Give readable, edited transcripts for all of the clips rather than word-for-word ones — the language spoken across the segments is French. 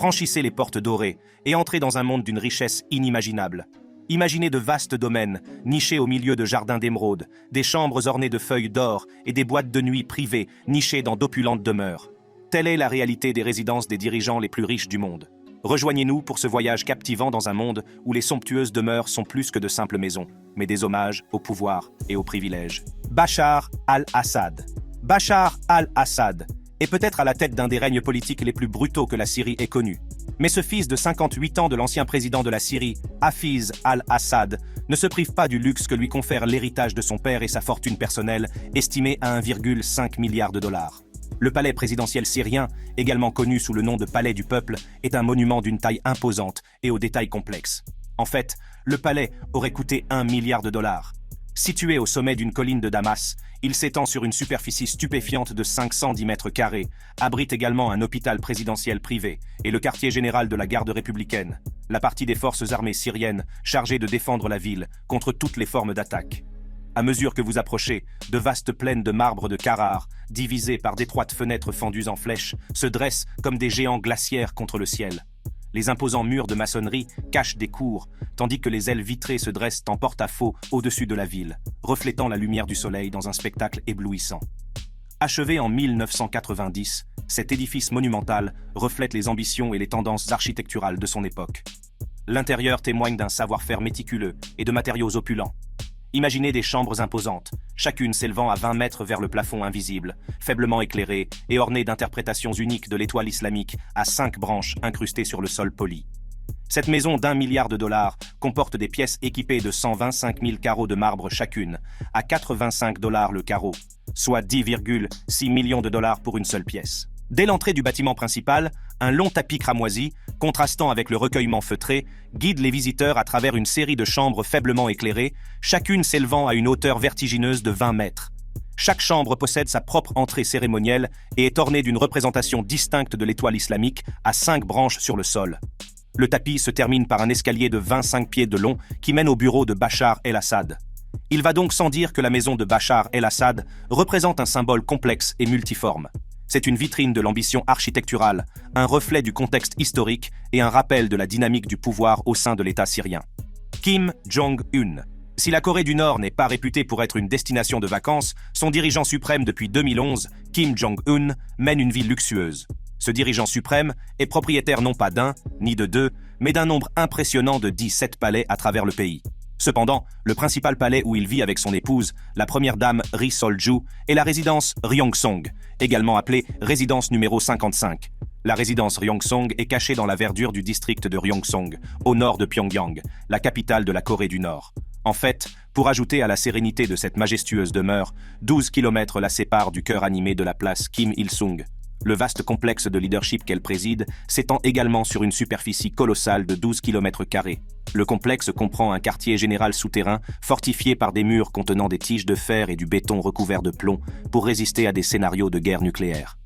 Franchissez les portes dorées et entrez dans un monde d'une richesse inimaginable. Imaginez de vastes domaines, nichés au milieu de jardins d'émeraudes, des chambres ornées de feuilles d'or et des boîtes de nuit privées, nichées dans d'opulentes demeures. Telle est la réalité des résidences des dirigeants les plus riches du monde. Rejoignez-nous pour ce voyage captivant dans un monde où les somptueuses demeures sont plus que de simples maisons, mais des hommages au pouvoir et aux privilèges. Bachar al-Assad. Bachar al-Assad est peut-être à la tête d'un des règnes politiques les plus brutaux que la Syrie ait connus. Mais ce fils de 58 ans de l'ancien président de la Syrie, Hafez al-Assad, ne se prive pas du luxe que lui confère l'héritage de son père et sa fortune personnelle, estimée à 1,5 milliard de dollars. Le palais présidentiel syrien, également connu sous le nom de palais du peuple, est un monument d'une taille imposante et aux détails complexes. En fait, le palais aurait coûté 1 milliard de dollars. Situé au sommet d'une colline de Damas, il s'étend sur une superficie stupéfiante de 510 mètres carrés, abrite également un hôpital présidentiel privé et le quartier général de la garde républicaine, la partie des forces armées syriennes chargée de défendre la ville contre toutes les formes d'attaque. À mesure que vous approchez, de vastes plaines de marbre de Carrare, divisées par d'étroites fenêtres fendues en flèches, se dressent comme des géants glaciaires contre le ciel. Les imposants murs de maçonnerie cachent des cours, tandis que les ailes vitrées se dressent en porte-à-faux au-dessus de la ville, reflétant la lumière du soleil dans un spectacle éblouissant. Achevé en 1990, cet édifice monumental reflète les ambitions et les tendances architecturales de son époque. L'intérieur témoigne d'un savoir-faire méticuleux et de matériaux opulents. Imaginez des chambres imposantes, chacune s'élevant à 20 mètres vers le plafond invisible, faiblement éclairée et ornée d'interprétations uniques de l'étoile islamique à 5 branches incrustées sur le sol poli. Cette maison d'1 milliard de dollars comporte des pièces équipées de 125 000 carreaux de marbre chacune, à 85 $ le carreau, soit 10,6 millions de dollars pour une seule pièce. Dès l'entrée du bâtiment principal, un long tapis cramoisi, contrastant avec le recueillement feutré, guide les visiteurs à travers une série de chambres faiblement éclairées, chacune s'élevant à une hauteur vertigineuse de 20 mètres. Chaque chambre possède sa propre entrée cérémonielle et est ornée d'une représentation distincte de l'étoile islamique à 5 branches sur le sol. Le tapis se termine par un escalier de 25 pieds de long qui mène au bureau de Bachar el-Assad. Il va donc sans dire que la maison de Bachar el-Assad représente un symbole complexe et multiforme. C'est une vitrine de l'ambition architecturale, un reflet du contexte historique et un rappel de la dynamique du pouvoir au sein de l'État syrien. Kim Jong-un. Si la Corée du Nord n'est pas réputée pour être une destination de vacances, son dirigeant suprême depuis 2011, Kim Jong-un, mène une vie luxueuse. Ce dirigeant suprême est propriétaire non pas d'un, ni de deux, mais d'un nombre impressionnant de 17 palais à travers le pays. Cependant, le principal palais où il vit avec son épouse, la première dame Ri Sol-ju, est la résidence Ryongsong, également appelée résidence numéro 55. La résidence Ryongsong est cachée dans la verdure du district de Ryongsong, au nord de Pyongyang, la capitale de la Corée du Nord. En fait, pour ajouter à la sérénité de cette majestueuse demeure, 12 km la séparent du cœur animé de la place Kim Il-sung. Le vaste complexe de leadership qu'elle préside s'étend également sur une superficie colossale de 12 km². Le complexe comprend un quartier général souterrain fortifié par des murs contenant des tiges de fer et du béton recouvert de plomb pour résister à des scénarios de guerre nucléaire.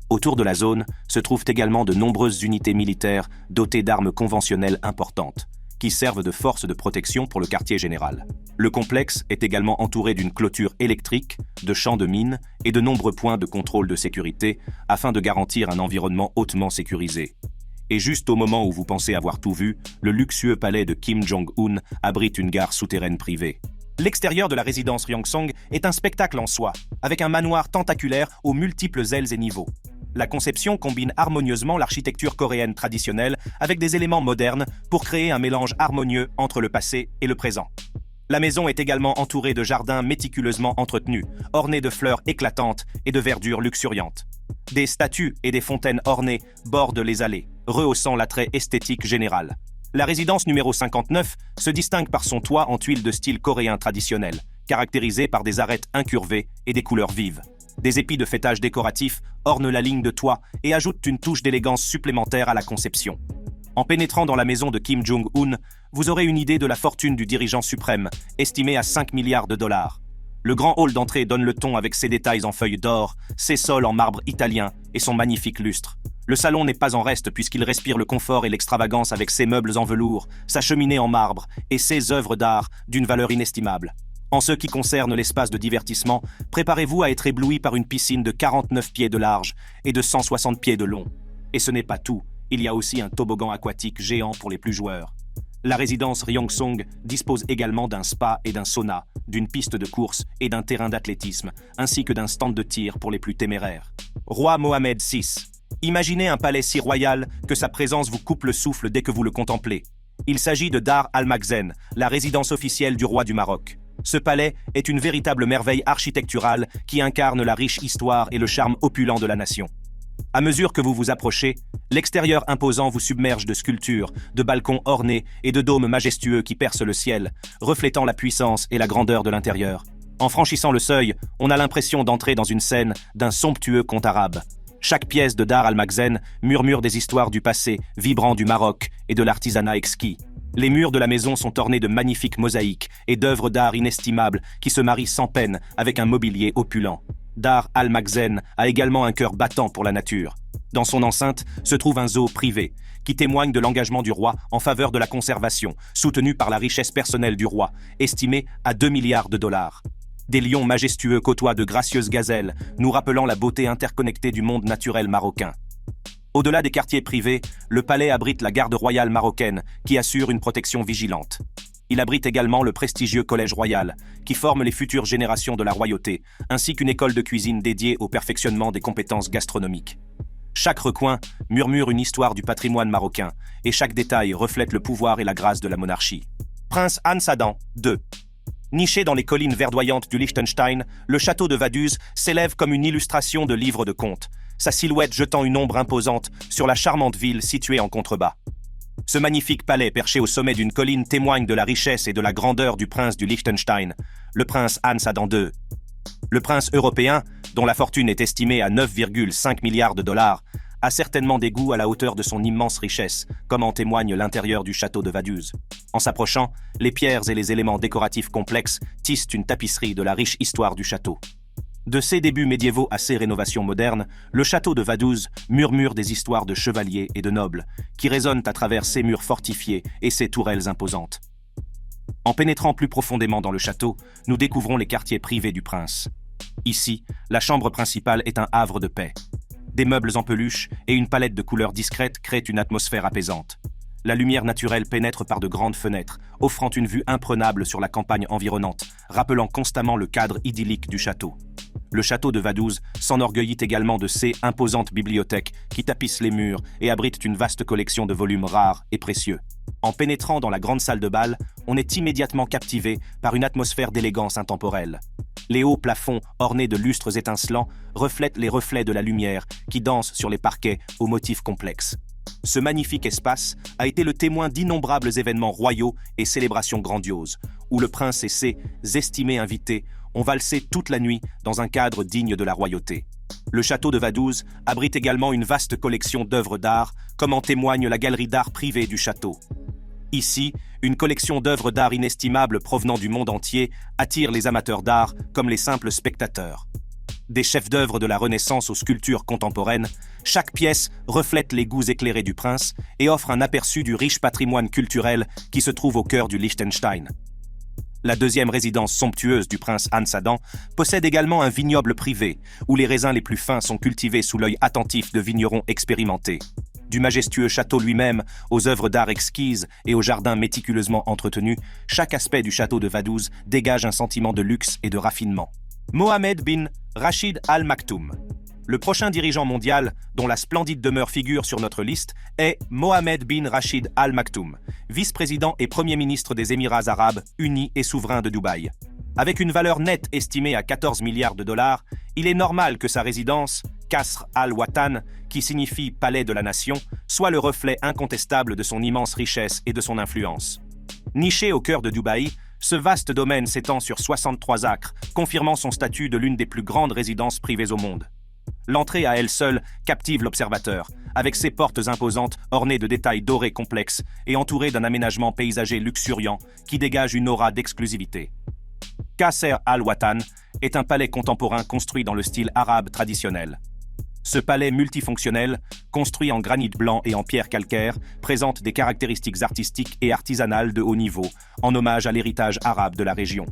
Autour de la zone se trouvent également de nombreuses unités militaires dotées d'armes conventionnelles importantes, qui servent de force de protection pour le quartier général. Le complexe est également entouré d'une clôture électrique, de champs de mines et de nombreux points de contrôle de sécurité afin de garantir un environnement hautement sécurisé. Et juste au moment où vous pensez avoir tout vu, le luxueux palais de Kim Jong-un abrite une gare souterraine privée. L'extérieur de la résidence Ryongsong est un spectacle en soi, avec un manoir tentaculaire aux multiples ailes et niveaux. La conception combine harmonieusement l'architecture coréenne traditionnelle avec des éléments modernes pour créer un mélange harmonieux entre le passé et le présent. La maison est également entourée de jardins méticuleusement entretenus, ornés de fleurs éclatantes et de verdure luxuriante. Des statues et des fontaines ornées bordent les allées, rehaussant l'attrait esthétique général. La résidence numéro 59 se distingue par son toit en tuiles de style coréen traditionnel, caractérisé par des arêtes incurvées et des couleurs vives. Des épis de fêtage décoratifs ornent la ligne de toit et ajoutent une touche d'élégance supplémentaire à la conception. En pénétrant dans la maison de Kim Jong-un, vous aurez une idée de la fortune du dirigeant suprême, estimée à 5 milliards de dollars. Le grand hall d'entrée donne le ton avec ses détails en feuilles d'or, ses sols en marbre italien et son magnifique lustre. Le salon n'est pas en reste puisqu'il respire le confort et l'extravagance avec ses meubles en velours, sa cheminée en marbre et ses œuvres d'art d'une valeur inestimable. En ce qui concerne l'espace de divertissement, préparez-vous à être ébloui par une piscine de 49 pieds de large et de 160 pieds de long. Et ce n'est pas tout. Il y a aussi un toboggan aquatique géant pour les plus joueurs. La résidence Ryongsong dispose également d'un spa et d'un sauna, d'une piste de course et d'un terrain d'athlétisme, ainsi que d'un stand de tir pour les plus téméraires. Roi Mohamed VI. Imaginez un palais si royal que sa présence vous coupe le souffle dès que vous le contemplez. Il s'agit de Dar al-Makhzen, la résidence officielle du roi du Maroc. Ce palais est une véritable merveille architecturale qui incarne la riche histoire et le charme opulent de la nation. À mesure que vous vous approchez, l'extérieur imposant vous submerge de sculptures, de balcons ornés et de dômes majestueux qui percent le ciel, reflétant la puissance et la grandeur de l'intérieur. En franchissant le seuil, on a l'impression d'entrer dans une scène d'un somptueux conte arabe. Chaque pièce de Dar al-Makhzen murmure des histoires du passé, vibrant du Maroc et de l'artisanat exquis. Les murs de la maison sont ornés de magnifiques mosaïques et d'œuvres d'art inestimables qui se marient sans peine avec un mobilier opulent. Dar al-Makhzen a également un cœur battant pour la nature. Dans son enceinte se trouve un zoo privé, qui témoigne de l'engagement du roi en faveur de la conservation, soutenu par la richesse personnelle du roi, estimée à 2 milliards de dollars. Des lions majestueux côtoient de gracieuses gazelles, nous rappelant la beauté interconnectée du monde naturel marocain. Au-delà des quartiers privés, le palais abrite la garde royale marocaine, qui assure une protection vigilante. Il abrite également le prestigieux Collège royal, qui forme les futures générations de la royauté, ainsi qu'une école de cuisine dédiée au perfectionnement des compétences gastronomiques. Chaque recoin murmure une histoire du patrimoine marocain, et chaque détail reflète le pouvoir et la grâce de la monarchie. Prince Hansadan II. Niché dans les collines verdoyantes du Liechtenstein, le château de Vaduz s'élève comme une illustration de livre de contes, sa silhouette jetant une ombre imposante sur la charmante ville située en contrebas. Ce magnifique palais perché au sommet d'une colline témoigne de la richesse et de la grandeur du prince du Liechtenstein, le prince Hansadan II. Le prince européen, dont la fortune est estimée à 9,5 milliards de dollars, a certainement des goûts à la hauteur de son immense richesse, comme en témoigne l'intérieur du château de Vaduz. En s'approchant, les pierres et les éléments décoratifs complexes tissent une tapisserie de la riche histoire du château. De ses débuts médiévaux à ses rénovations modernes, le château de Vaduz murmure des histoires de chevaliers et de nobles, qui résonnent à travers ses murs fortifiés et ses tourelles imposantes. En pénétrant plus profondément dans le château, nous découvrons les quartiers privés du prince. Ici, la chambre principale est un havre de paix. Des meubles en peluche et une palette de couleurs discrètes créent une atmosphère apaisante. La lumière naturelle pénètre par de grandes fenêtres, offrant une vue imprenable sur la campagne environnante, rappelant constamment le cadre idyllique du château. Le château de Vaduz s'enorgueillit également de ses imposantes bibliothèques qui tapissent les murs et abritent une vaste collection de volumes rares et précieux. En pénétrant dans la grande salle de bal, on est immédiatement captivé par une atmosphère d'élégance intemporelle. Les hauts plafonds, ornés de lustres étincelants, reflètent les reflets de la lumière qui dansent sur les parquets aux motifs complexes. Ce magnifique espace a été le témoin d'innombrables événements royaux et célébrations grandioses, où le prince et ses estimés invités ont valsé toute la nuit dans un cadre digne de la royauté. Le château de Vaduz abrite également une vaste collection d'œuvres d'art, comme en témoigne la galerie d'art privée du château. Ici, une collection d'œuvres d'art inestimables provenant du monde entier attire les amateurs d'art comme les simples spectateurs. Des chefs-d'œuvre de la Renaissance aux sculptures contemporaines, chaque pièce reflète les goûts éclairés du prince et offre un aperçu du riche patrimoine culturel qui se trouve au cœur du Liechtenstein. La deuxième résidence somptueuse du prince Hansadan possède également un vignoble privé, où les raisins les plus fins sont cultivés sous l'œil attentif de vignerons expérimentés. Du majestueux château lui-même aux œuvres d'art exquises et aux jardins méticuleusement entretenus, chaque aspect du château de Vaduz dégage un sentiment de luxe et de raffinement. Mohamed bin Rachid Al Maktoum. Le prochain dirigeant mondial, dont la splendide demeure figure sur notre liste, est Mohamed bin Rachid Al Maktoum, vice-président et premier ministre des Émirats arabes unis et souverain de Dubaï. Avec une valeur nette estimée à 14 milliards de dollars, il est normal que sa résidence, Qasr al-Watan, qui signifie palais de la nation, soit le reflet incontestable de son immense richesse et de son influence. Niché au cœur de Dubaï, ce vaste domaine s'étend sur 63 acres, confirmant son statut de l'une des plus grandes résidences privées au monde. L'entrée à elle seule captive l'observateur, avec ses portes imposantes ornées de détails dorés complexes et entourées d'un aménagement paysager luxuriant qui dégage une aura d'exclusivité. Qasr al-Watan est un palais contemporain construit dans le style arabe traditionnel. Ce palais multifonctionnel, construit en granit blanc et en pierre calcaire, présente des caractéristiques artistiques et artisanales de haut niveau, en hommage à l'héritage arabe de la région.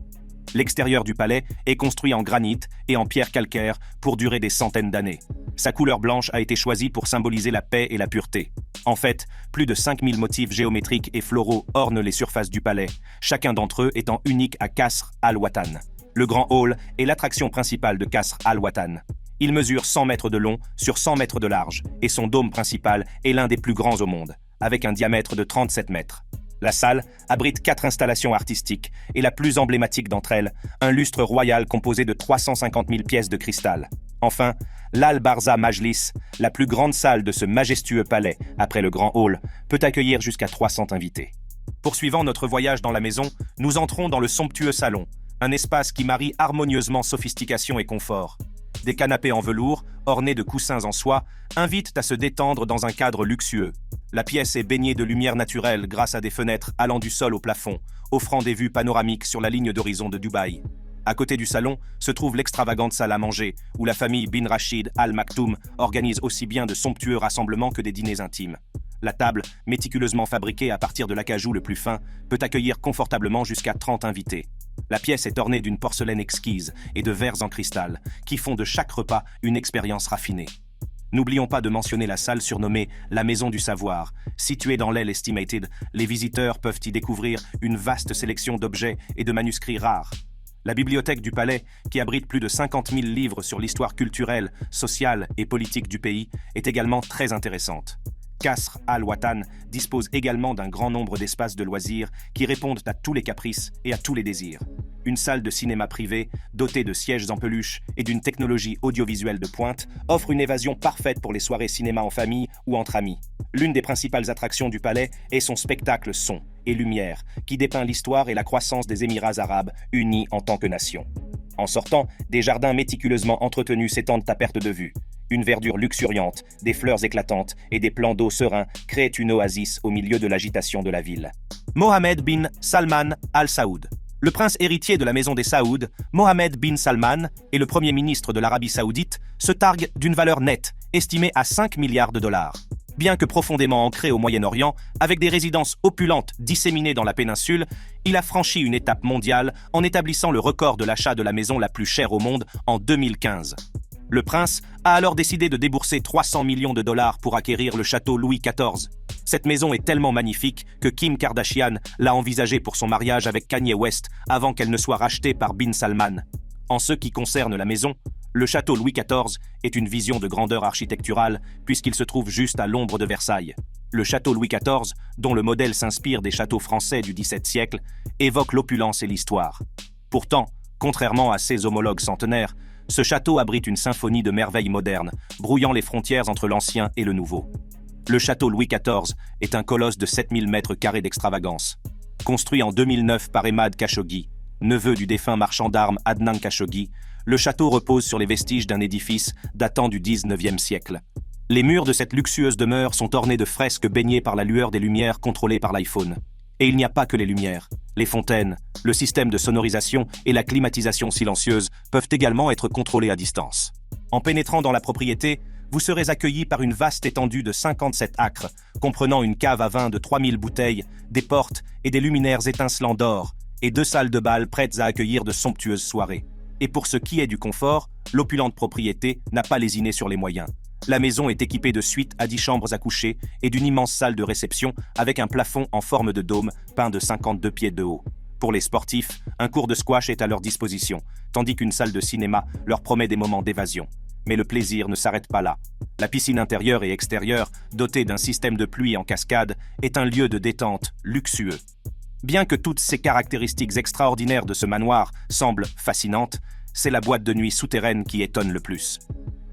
L'extérieur du palais est construit en granit et en pierre calcaire pour durer des centaines d'années. Sa couleur blanche a été choisie pour symboliser la paix et la pureté. En fait, plus de 5000 motifs géométriques et floraux ornent les surfaces du palais, chacun d'entre eux étant unique à Qasr Al-Watan. Le grand hall est l'attraction principale de Qasr Al-Watan. Il mesure 100 mètres de long sur 100 mètres de large et son dôme principal est l'un des plus grands au monde, avec un diamètre de 37 mètres. La salle abrite 4 installations artistiques et la plus emblématique d'entre elles, un lustre royal composé de 350 000 pièces de cristal. Enfin, l'Al-Barza Majlis, la plus grande salle de ce majestueux palais, après le grand hall, peut accueillir jusqu'à 300 invités. Poursuivant notre voyage dans la maison, nous entrons dans le somptueux salon, un espace qui marie harmonieusement sophistication et confort. Des canapés en velours, ornés de coussins en soie, invitent à se détendre dans un cadre luxueux. La pièce est baignée de lumière naturelle grâce à des fenêtres allant du sol au plafond, offrant des vues panoramiques sur la ligne d'horizon de Dubaï. À côté du salon se trouve l'extravagante salle à manger, où la famille Bin Rachid Al Maktoum organise aussi bien de somptueux rassemblements que des dîners intimes. La table, méticuleusement fabriquée à partir de l'acajou le plus fin, peut accueillir confortablement jusqu'à 30 invités. La pièce est ornée d'une porcelaine exquise et de verres en cristal, qui font de chaque repas une expérience raffinée. N'oublions pas de mentionner la salle surnommée la Maison du Savoir. Située dans l'aile Estimated, les visiteurs peuvent y découvrir une vaste sélection d'objets et de manuscrits rares. La bibliothèque du palais, qui abrite plus de 50 000 livres sur l'histoire culturelle, sociale et politique du pays, est également très intéressante. Qasr Al-Watan dispose également d'un grand nombre d'espaces de loisirs qui répondent à tous les caprices et à tous les désirs. Une salle de cinéma privée, dotée de sièges en peluche et d'une technologie audiovisuelle de pointe, offre une évasion parfaite pour les soirées cinéma en famille ou entre amis. L'une des principales attractions du palais est son spectacle son et lumière, qui dépeint l'histoire et la croissance des Émirats arabes unis en tant que nation. En sortant, des jardins méticuleusement entretenus s'étendent à perte de vue. Une verdure luxuriante, des fleurs éclatantes et des plans d'eau sereins créent une oasis au milieu de l'agitation de la ville. Mohammed bin Salman Al Saoud. Le prince héritier de la maison des Saoud, Mohammed bin Salman, et le premier ministre de l'Arabie saoudite, se targue d'une valeur nette, estimée à 5 milliards de dollars. Bien que profondément ancré au Moyen-Orient, avec des résidences opulentes disséminées dans la péninsule, il a franchi une étape mondiale en établissant le record de l'achat de la maison la plus chère au monde en 2015. Le prince a alors décidé de débourser 300 millions de dollars pour acquérir le château Louis XIV. Cette maison est tellement magnifique que Kim Kardashian l'a envisagée pour son mariage avec Kanye West avant qu'elle ne soit rachetée par Bin Salman. En ce qui concerne la maison, le château Louis XIV est une vision de grandeur architecturale puisqu'il se trouve juste à l'ombre de Versailles. Le château Louis XIV, dont le modèle s'inspire des châteaux français du XVIIe siècle, évoque l'opulence et l'histoire. Pourtant, contrairement à ses homologues centenaires, ce château abrite une symphonie de merveilles modernes, brouillant les frontières entre l'ancien et le nouveau. Le château Louis XIV est un colosse de 7000 mètres carrés d'extravagance. Construit en 2009 par Emad Khashoggi, neveu du défunt marchand d'armes Adnan Khashoggi, le château repose sur les vestiges d'un édifice datant du XIXe siècle. Les murs de cette luxueuse demeure sont ornés de fresques baignées par la lueur des lumières contrôlées par l'iPhone. Et il n'y a pas que les lumières. Les fontaines, le système de sonorisation et la climatisation silencieuse peuvent également être contrôlés à distance. En pénétrant dans la propriété, vous serez accueillis par une vaste étendue de 57 acres, comprenant une cave à vin de 3000 bouteilles, des portes et des luminaires étincelants d'or, et 2 salles de bal prêtes à accueillir de somptueuses soirées. Et pour ce qui est du confort, l'opulente propriété n'a pas lésiné sur les moyens. La maison est équipée de suites à 10 chambres à coucher et d'une immense salle de réception avec un plafond en forme de dôme peint de 52 pieds de haut. Pour les sportifs, un court de squash est à leur disposition, tandis qu'une salle de cinéma leur promet des moments d'évasion. Mais le plaisir ne s'arrête pas là. La piscine intérieure et extérieure, dotée d'un système de pluie en cascade, est un lieu de détente luxueux. Bien que toutes ces caractéristiques extraordinaires de ce manoir semblent fascinantes, c'est la boîte de nuit souterraine qui étonne le plus.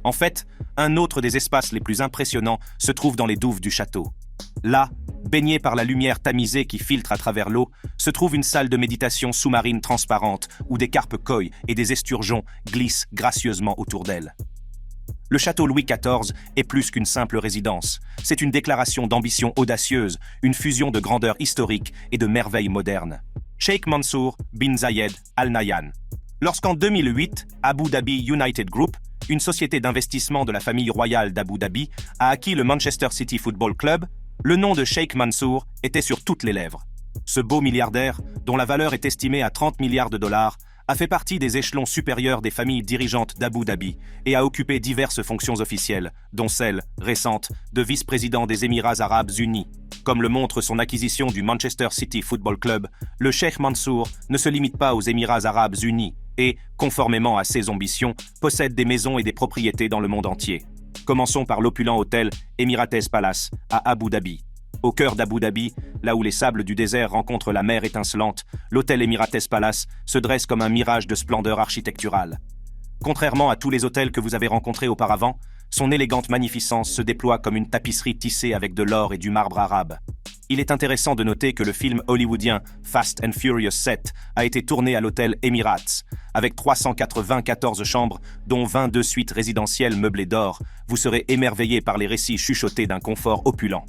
En fait, un autre des espaces les plus impressionnants se trouve dans les douves du château. Là, baignée par la lumière tamisée qui filtre à travers l'eau, se trouve une salle de méditation sous-marine transparente où des carpes koi et des esturgeons glissent gracieusement autour d'elle. Le château Louis XIV est plus qu'une simple résidence. C'est une déclaration d'ambition audacieuse, une fusion de grandeur historique et de merveilles modernes. Sheikh Mansour bin Zayed Al Nahyan. Lorsqu'en 2008, Abu Dhabi United Group, une société d'investissement de la famille royale d'Abu Dhabi, a acquis le Manchester City Football Club, le nom de Sheikh Mansour était sur toutes les lèvres. Ce beau milliardaire, dont la valeur est estimée à 30 milliards de dollars, a fait partie des échelons supérieurs des familles dirigeantes d'Abu Dhabi et a occupé diverses fonctions officielles, dont celle, récente, de vice-président des Émirats arabes unis. Comme le montre son acquisition du Manchester City Football Club, le cheikh Mansour ne se limite pas aux Émirats arabes unis et, conformément à ses ambitions, possède des maisons et des propriétés dans le monde entier. Commençons par l'opulent hôtel Emirates Palace à Abu Dhabi. Au cœur d'Abu Dhabi, là où les sables du désert rencontrent la mer étincelante, l'hôtel Emirates Palace se dresse comme un mirage de splendeur architecturale. Contrairement à tous les hôtels que vous avez rencontrés auparavant, son élégante magnificence se déploie comme une tapisserie tissée avec de l'or et du marbre arabe. Il est intéressant de noter que le film hollywoodien Fast and Furious 7 a été tourné à l'hôtel Emirates, avec 394 chambres, dont 22 suites résidentielles meublées d'or. Vous serez émerveillé par les récits chuchotés d'un confort opulent.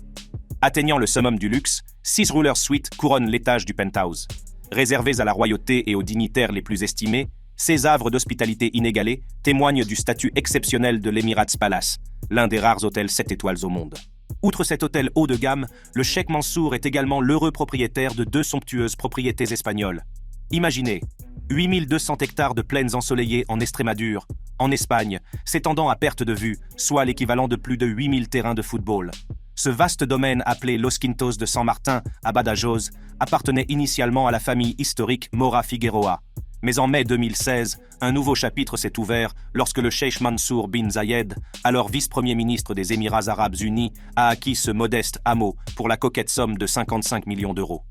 Atteignant le summum du luxe, 6 roulers suites couronnent l'étage du penthouse. Réservés à la royauté et aux dignitaires les plus estimés, ces havres d'hospitalité inégalée témoignent du statut exceptionnel de l'Emirates Palace, l'un des rares hôtels 7 étoiles au monde. Outre cet hôtel haut de gamme, le cheikh Mansour est également l'heureux propriétaire de 2 somptueuses propriétés espagnoles. Imaginez, 8200 hectares de plaines ensoleillées en Estrémadure, en Espagne, s'étendant à perte de vue, soit l'équivalent de plus de 8000 terrains de football. Ce vaste domaine appelé Los Quintos de San Martin à Badajoz appartenait initialement à la famille historique Mora Figueroa. Mais en mai 2016, un nouveau chapitre s'est ouvert lorsque le cheikh Mansour bin Zayed, alors vice-premier ministre des Émirats arabes unis, a acquis ce modeste hameau pour la coquette somme de 55 millions d'euros.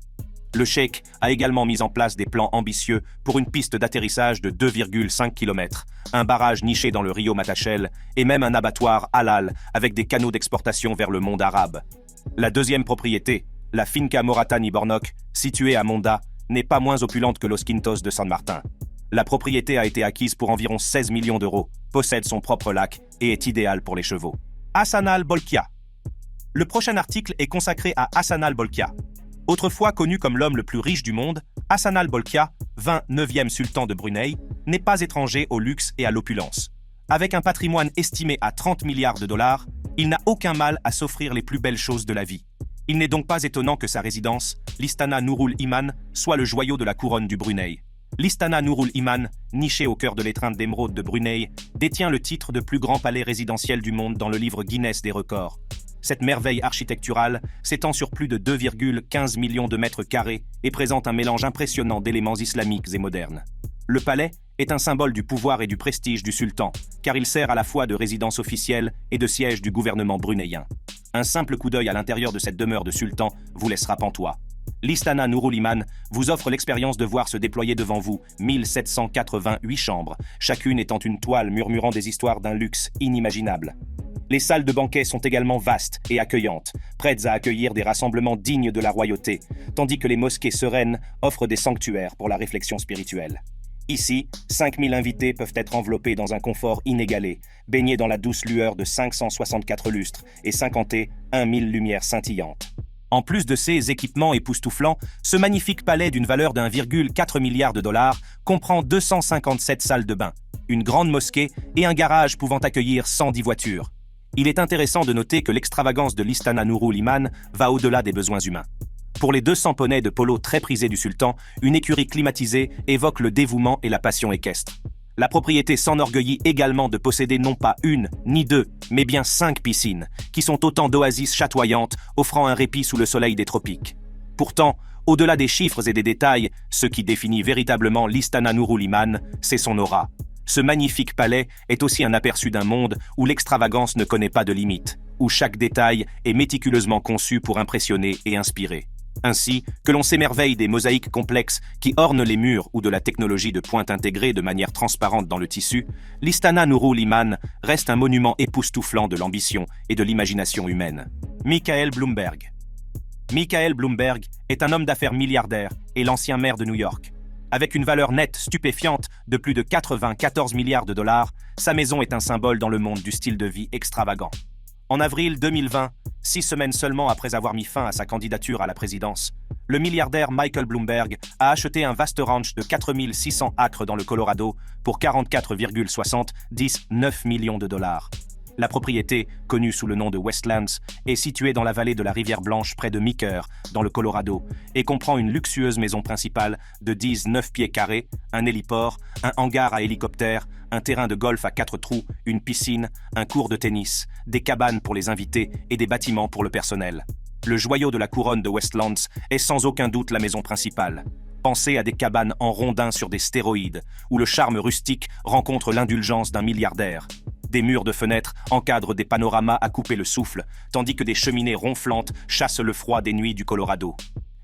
Le cheikh a également mis en place des plans ambitieux pour une piste d'atterrissage de 2,5 km, un barrage niché dans le Rio Matachel et même un abattoir halal avec des canaux d'exportation vers le monde arabe. La deuxième propriété, la Finca Moratani Bornoc, située à Monda, n'est pas moins opulente que Los Quintos de San Martin. La propriété a été acquise pour environ 16 millions d'euros, possède son propre lac et est idéale pour les chevaux. Hassanal Bolkiah. Le prochain article est consacré à Hassanal Bolkiah. Autrefois connu comme l'homme le plus riche du monde, Hassanal Bolkiah, 29e sultan de Brunei, n'est pas étranger au luxe et à l'opulence. Avec un patrimoine estimé à 30 milliards de dollars, il n'a aucun mal à s'offrir les plus belles choses de la vie. Il n'est donc pas étonnant que sa résidence, l'Istana Nurul Iman, soit le joyau de la couronne du Brunei. L'Istana Nurul Iman, niché au cœur de l'étreinte d'émeraude de Brunei, détient le titre de plus grand palais résidentiel du monde dans le livre Guinness des records. Cette merveille architecturale s'étend sur plus de 2,15 millions de mètres carrés et présente un mélange impressionnant d'éléments islamiques et modernes. Le palais est un symbole du pouvoir et du prestige du sultan, car il sert à la fois de résidence officielle et de siège du gouvernement brunéien. Un simple coup d'œil à l'intérieur de cette demeure de sultan vous laissera pantois. L'Istana Nurul Iman vous offre l'expérience de voir se déployer devant vous 1788 chambres, chacune étant une toile murmurant des histoires d'un luxe inimaginable. Les salles de banquet sont également vastes et accueillantes, prêtes à accueillir des rassemblements dignes de la royauté, tandis que les mosquées sereines offrent des sanctuaires pour la réflexion spirituelle. Ici, 5000 invités peuvent être enveloppés dans un confort inégalé, baignés dans la douce lueur de 564 lustres et 51 000 lumières scintillantes. En plus de ces équipements époustouflants, ce magnifique palais d'une valeur d'1,4 milliard de dollars comprend 257 salles de bain, une grande mosquée et un garage pouvant accueillir 110 voitures. Il est intéressant de noter que l'extravagance de l'Istana Nurul Iman va au-delà des besoins humains. Pour les 200 poneys de polo très prisés du sultan, une écurie climatisée évoque le dévouement et la passion équestre. La propriété s'enorgueillit également de posséder non pas une, ni deux, mais bien 5 piscines, qui sont autant d'oasis chatoyantes, offrant un répit sous le soleil des tropiques. Pourtant, au-delà des chiffres et des détails, ce qui définit véritablement l'Istana Nurul Iman, c'est son aura. Ce magnifique palais est aussi un aperçu d'un monde où l'extravagance ne connaît pas de limite, où chaque détail est méticuleusement conçu pour impressionner et inspirer. Ainsi que l'on s'émerveille des mosaïques complexes qui ornent les murs ou de la technologie de pointe intégrée de manière transparente dans le tissu, l'Istana Nurul Iman reste un monument époustouflant de l'ambition et de l'imagination humaine. Michael Bloomberg. Michael Bloomberg est un homme d'affaires milliardaire et l'ancien maire de New York. Avec une valeur nette stupéfiante de plus de 94 milliards de dollars, sa maison est un symbole dans le monde du style de vie extravagant. En avril 2020, 6 semaines seulement après avoir mis fin à sa candidature à la présidence, le milliardaire Michael Bloomberg a acheté un vaste ranch de 4600 acres dans le Colorado pour 44,79 millions de dollars. La propriété, connue sous le nom de Westlands, est située dans la vallée de la rivière Blanche près de Meeker, dans le Colorado, et comprend une luxueuse maison principale de 19 pieds carrés, un héliport, un hangar à hélicoptère, un terrain de golf à 4 trous, une piscine, un court de tennis, des cabanes pour les invités et des bâtiments pour le personnel. Le joyau de la couronne de Westlands est sans aucun doute la maison principale. Pensez à des cabanes en rondins sur des stéroïdes, où le charme rustique rencontre l'indulgence d'un milliardaire. Des murs de fenêtres encadrent des panoramas à couper le souffle, tandis que des cheminées ronflantes chassent le froid des nuits du Colorado.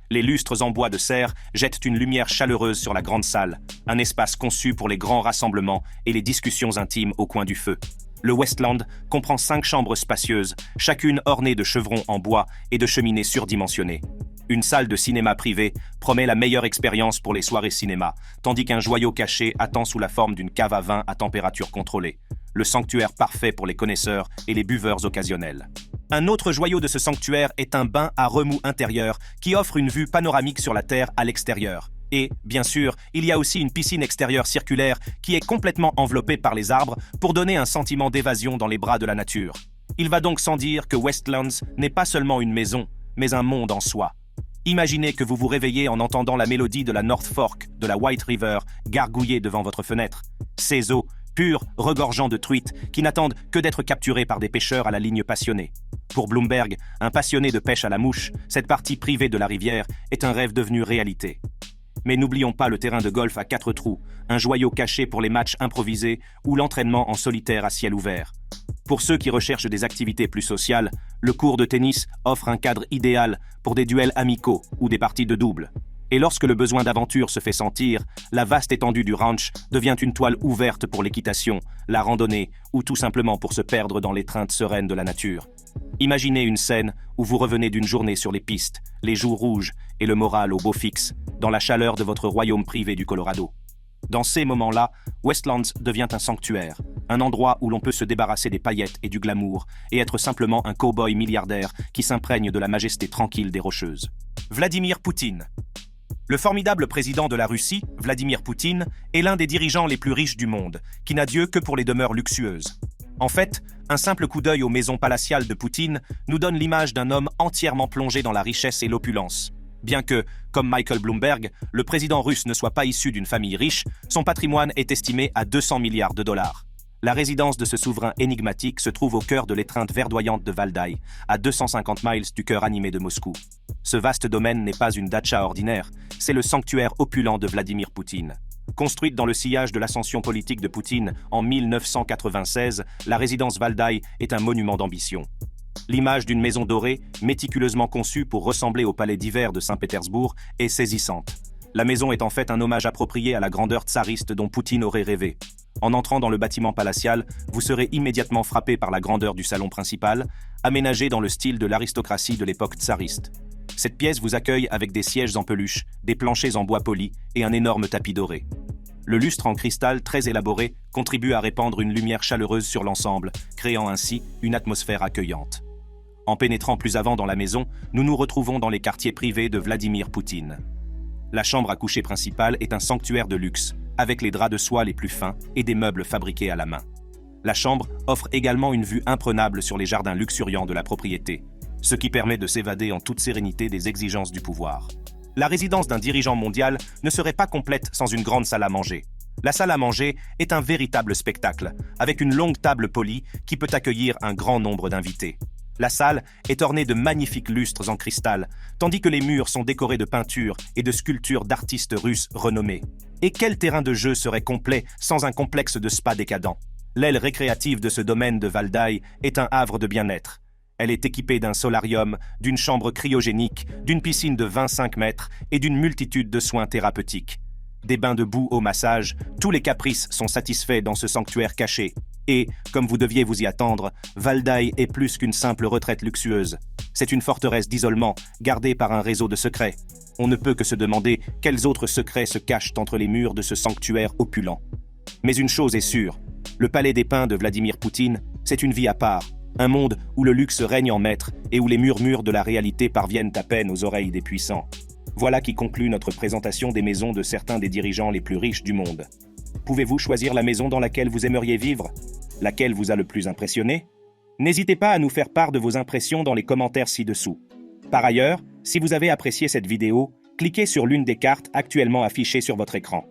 Les lustres en bois de serre jettent une lumière chaleureuse sur la grande salle, un espace conçu pour les grands rassemblements et les discussions intimes au coin du feu. Le Westland comprend 5 chambres spacieuses, chacune ornée de chevrons en bois et de cheminées surdimensionnées. Une salle de cinéma privée promet la meilleure expérience pour les soirées cinéma, tandis qu'un joyau caché attend sous la forme d'une cave à vin à température contrôlée. Le sanctuaire parfait pour les connaisseurs et les buveurs occasionnels. Un autre joyau de ce sanctuaire est un bain à remous intérieur qui offre une vue panoramique sur la terre à l'extérieur. Et, bien sûr, il y a aussi une piscine extérieure circulaire qui est complètement enveloppée par les arbres pour donner un sentiment d'évasion dans les bras de la nature. Il va donc sans dire que Westlands n'est pas seulement une maison, mais un monde en soi. Imaginez que vous vous réveillez en entendant la mélodie de la North Fork, de la White River, gargouiller devant votre fenêtre. Ces eaux, pures, regorgeant de truites, qui n'attendent que d'être capturées par des pêcheurs à la ligne passionnée. Pour Bloomberg, un passionné de pêche à la mouche, cette partie privée de la rivière est un rêve devenu réalité. Mais n'oublions pas le terrain de golf à 4 trous, un joyau caché pour les matchs improvisés ou l'entraînement en solitaire à ciel ouvert. Pour ceux qui recherchent des activités plus sociales, le court de tennis offre un cadre idéal pour des duels amicaux ou des parties de double. Et lorsque le besoin d'aventure se fait sentir, la vaste étendue du ranch devient une toile ouverte pour l'équitation, la randonnée ou tout simplement pour se perdre dans l'étreinte sereine de la nature. Imaginez une scène où vous revenez d'une journée sur les pistes, les joues rouges et le moral au beau fixe, dans la chaleur de votre royaume privé du Colorado. Dans ces moments-là, Westlands devient un sanctuaire, un endroit où l'on peut se débarrasser des paillettes et du glamour et être simplement un cow-boy milliardaire qui s'imprègne de la majesté tranquille des Rocheuses. Vladimir Poutine. Le formidable président de la Russie, Vladimir Poutine, est l'un des dirigeants les plus riches du monde, qui n'a Dieu que pour les demeures luxueuses. En fait, un simple coup d'œil aux maisons palatiales de Poutine nous donne l'image d'un homme entièrement plongé dans la richesse et l'opulence. Bien que, comme Michael Bloomberg, le président russe ne soit pas issu d'une famille riche, son patrimoine est estimé à 200 milliards de dollars. La résidence de ce souverain énigmatique se trouve au cœur de l'étreinte verdoyante de Valdai, à 250 miles du cœur animé de Moscou. Ce vaste domaine n'est pas une datcha ordinaire, c'est le sanctuaire opulent de Vladimir Poutine. Construite dans le sillage de l'ascension politique de Poutine en 1996, la résidence Valdai est un monument d'ambition. L'image d'une maison dorée, méticuleusement conçue pour ressembler au palais d'hiver de Saint-Pétersbourg, est saisissante. La maison est en fait un hommage approprié à la grandeur tsariste dont Poutine aurait rêvé. En entrant dans le bâtiment palatial, vous serez immédiatement frappé par la grandeur du salon principal, aménagé dans le style de l'aristocratie de l'époque tsariste. Cette pièce vous accueille avec des sièges en peluche, des planchers en bois poli et un énorme tapis doré. Le lustre en cristal très élaboré contribue à répandre une lumière chaleureuse sur l'ensemble, créant ainsi une atmosphère accueillante. En pénétrant plus avant dans la maison, nous nous retrouvons dans les quartiers privés de Vladimir Poutine. La chambre à coucher principale est un sanctuaire de luxe, avec les draps de soie les plus fins et des meubles fabriqués à la main. La chambre offre également une vue imprenable sur les jardins luxuriants de la propriété, ce qui permet de s'évader en toute sérénité des exigences du pouvoir. La résidence d'un dirigeant mondial ne serait pas complète sans une grande salle à manger. La salle à manger est un véritable spectacle, avec une longue table polie qui peut accueillir un grand nombre d'invités. La salle est ornée de magnifiques lustres en cristal, tandis que les murs sont décorés de peintures et de sculptures d'artistes russes renommés. Et quel terrain de jeu serait complet sans un complexe de spa décadent? L'aile récréative de ce domaine de Valdai est un havre de bien-être. Elle est équipée d'un solarium, d'une chambre cryogénique, d'une piscine de 25 mètres et d'une multitude de soins thérapeutiques. Des bains de boue au massage, tous les caprices sont satisfaits dans ce sanctuaire caché. Et, comme vous deviez vous y attendre, Valdai est plus qu'une simple retraite luxueuse. C'est une forteresse d'isolement, gardée par un réseau de secrets. On ne peut que se demander quels autres secrets se cachent entre les murs de ce sanctuaire opulent. Mais une chose est sûre, le palais des pins de Vladimir Poutine, c'est une vie à part, un monde où le luxe règne en maître et où les murmures de la réalité parviennent à peine aux oreilles des puissants. Voilà qui conclut notre présentation des maisons de certains des dirigeants les plus riches du monde. Pouvez-vous choisir la maison dans laquelle vous aimeriez vivre? Laquelle vous a le plus impressionné? N'hésitez pas à nous faire part de vos impressions dans les commentaires ci-dessous. Par ailleurs, si vous avez apprécié cette vidéo, cliquez sur l'une des cartes actuellement affichées sur votre écran.